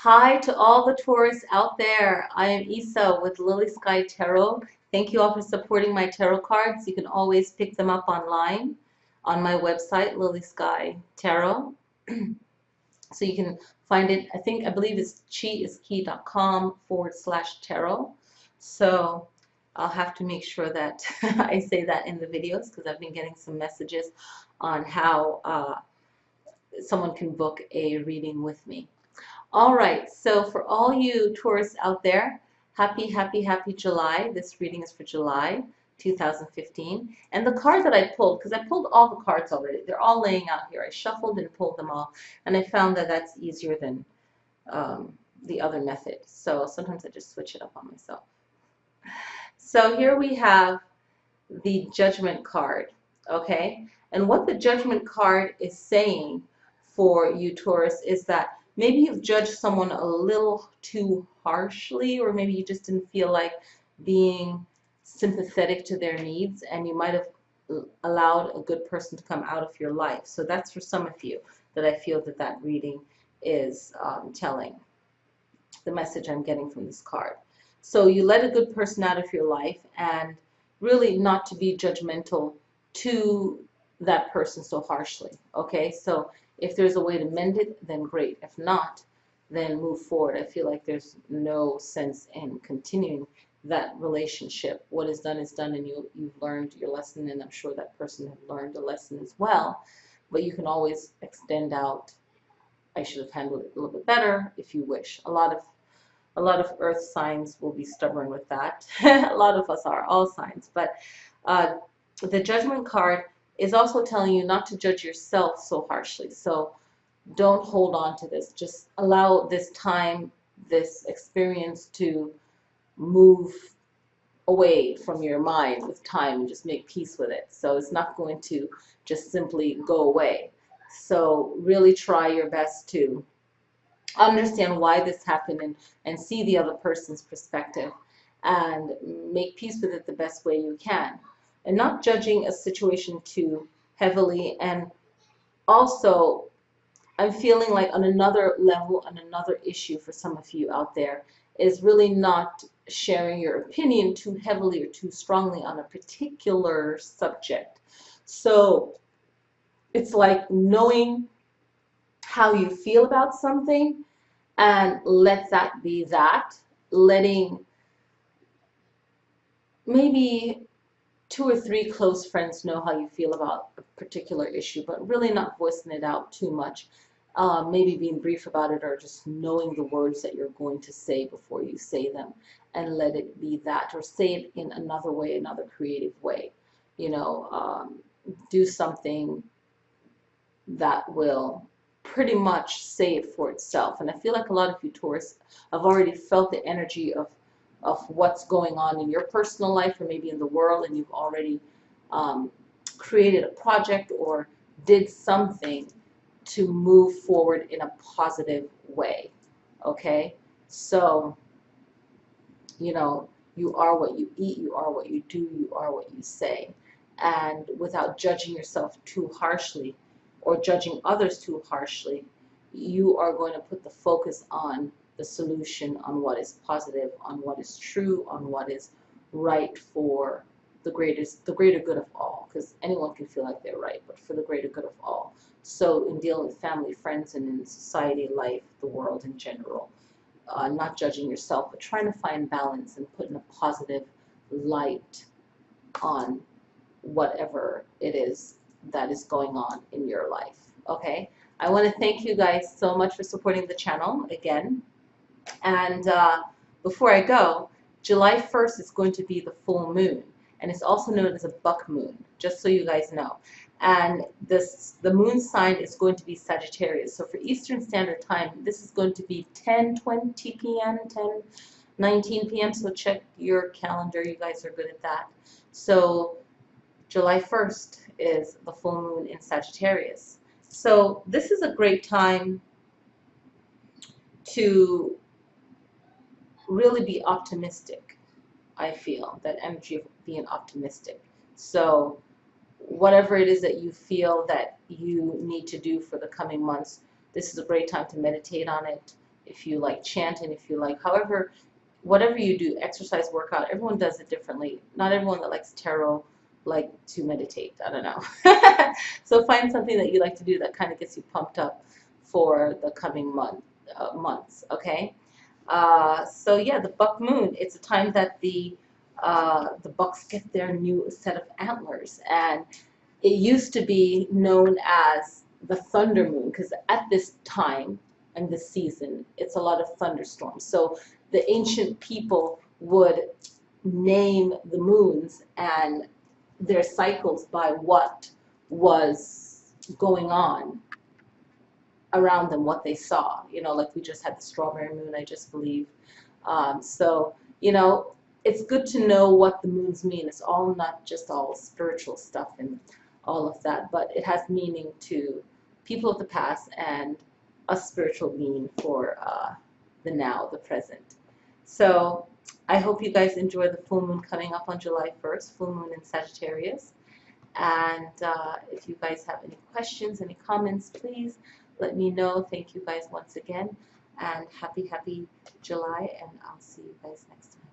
Hi to all the Taurus out there. I am Isa with Lily Sky Tarot. Thank you all for supporting my tarot cards. You can always pick them up online on my website, Lily Sky Tarot. So you can find it, I believe it's chiiskey.com/tarot. So I'll have to make sure that I say that in the videos because I've been getting some messages on how someone can book a reading with me. All right, so for all you tourists out there, happy July. This reading is for July 2015. And the card that I pulled, because I pulled all the cards already, they're all laying out here. I shuffled and pulled them all, and I found that that's easier than the other method. So sometimes I just switch it up on myself. So here we have the Judgment card, okay? And what the Judgment card is saying for you, Taurus, is that maybe you've judged someone a little too harshly, or maybe you just didn't feel like being sympathetic to their needs, and you might have allowed a good person to come out of your life. So that's for some of you that I feel that that reading is telling, the message I'm getting from this card. So you let a good person out of your life, and really not to be judgmental to that person so harshly. Okay, so if there's a way to mend it, then great. If not, then move forward. I feel like there's no sense in continuing that relationship. What is done, and you've learned your lesson, and I'm sure that person had learned a lesson as well. But you can always extend out. I should have handled it a little bit better if you wish. A lot of earth signs will be stubborn with that. A lot of us are, all signs. But the Judgment card is also telling you not to judge yourself so harshly. So don't hold on to this. Just allow this time, this experience to move away from your mind with time, and just make peace with it. So it's not going to just simply go away. So really try your best to understand why this happened, and see the other person's perspective and make peace with it the best way you can, and not judging a situation too heavily. And also, I'm feeling like on another level, on another issue for some of you out there, is really not sharing your opinion too heavily or too strongly on a particular subject. So it's like knowing how you feel about something, and let that be that. Letting maybe 2 or 3 close friends know how you feel about a particular issue, but really not voicing it out too much. Maybe being brief about it, or just knowing the words that you're going to say before you say them, and let it be that, or say it in another way, another creative way. You know, do something that will pretty much say it for itself. And I feel like a lot of you Taurus have already felt the energy of what's going on in your personal life, or maybe in the world, and you've already created a project or did something to move forward in a positive way. Okay, so you know, you are what you eat, you are what you do, you are what you say. And without judging yourself too harshly, or judging others too harshly, you are going to put the focus on the solution, on what is positive, on what is true, on what is right for the greater good of all. Because anyone can feel like they're right, but for the greater good of all. So in dealing with family, friends, and in society, life, the world in general, not judging yourself, but trying to find balance and putting a positive light on whatever it is that is going on in your life. Okay, I want to thank you guys so much for supporting the channel again. And before I go, July 1st is going to be the full moon, and it's also known as a buck moon, just so you guys know. And the moon sign is going to be Sagittarius. So for Eastern Standard Time, this is going to be 10:20 p.m., 10:19 p.m. So check your calendar. You guys are good at that. So July 1st is the full moon in Sagittarius. So this is a great time to really be optimistic. I feel that energy of being optimistic. So whatever it is that you feel that you need to do for the coming months, this is a great time to meditate on it. if you like chanting, if you like, however, whatever you do, exercise, workout, everyone does it differently. Not everyone that likes tarot like to meditate. I don't know. So find something that you like to do that kind of gets you pumped up for the coming months. Okay. So yeah, the buck moon. It's a time that the bucks get their new set of antlers, and it used to be known as the thunder moon because at this time and this season, it's a lot of thunderstorms. So the ancient people would name the moons and their cycles by what was going on around them, what they saw. You know, like we just had the strawberry moon, I just believe. So, you know, it's good to know what the moons mean. It's all not just all spiritual stuff and all of that, but it has meaning to people of the past and a spiritual meaning for the now, the present. So I hope you guys enjoy the full moon coming up on July 1st, full moon in Sagittarius. And if you guys have any questions, any comments, please let me know. Thank you guys once again, and happy July, and I'll see you guys next time.